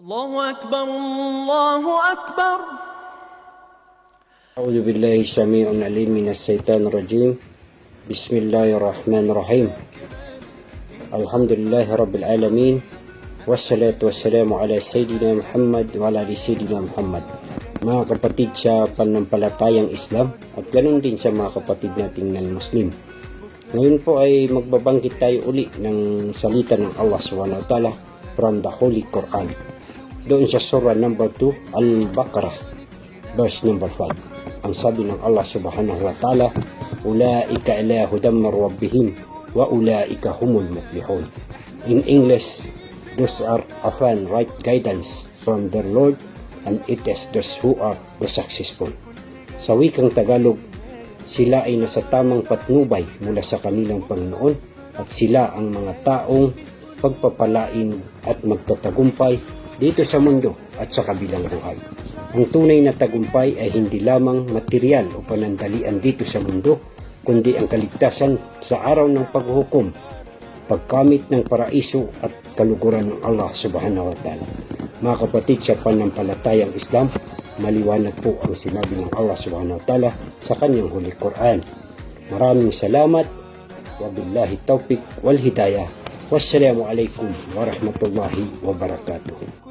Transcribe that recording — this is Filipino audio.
الله أكبر الله أكبر. أعوذ بالله السميع العليم من الشيطان الرجيم. بسم الله الرحمن الرحيم. الحمد لله رب العالمين والصلاة والسلام على سيدنا Muhammad wa ala Sayyidina Muhammad. Mga kapatid sa panampalatayang Islam at ganoon din sa mga kapatid nating non-Muslim. Ngayon po ay magbabanggit tayo uli ng salita ng Allah subhanahu wa ta'ala from the Holy Quran. Doon sa surah number 2, Al-Baqarah, verse number 5. Ang sabi ng Allah subhanahu wa ta'ala, Ulaika ila hudam min rabbihim wa ulaika humul muflihun. In English, those are often right guidance from their Lord, and it is those who are the successful. Sa wikang Tagalog, sila ay nasa tamang patnubay mula sa kanilang Panginoon at sila ang mga taong pagpapalain at magtatagumpay dito sa mundo at sa kabilang buhay. Ang tunay na tagumpay ay hindi lamang material o panandalian dito sa mundo, kundi ang kaligtasan sa araw ng paghuhukom, pagkamit ng paraiso at kaluguran ng Allah subhanahu wa ta'ala. Mga kapatid sa panampalatayang Islam, maliwanag po ang sinabi ng Allah subhanahu wa ta'ala sa kanyang Holy Quran. Maraming salamat. Wabillahi taufiq wal hidayah. Wassalamu alaikum warahmatullahi wabarakatuh.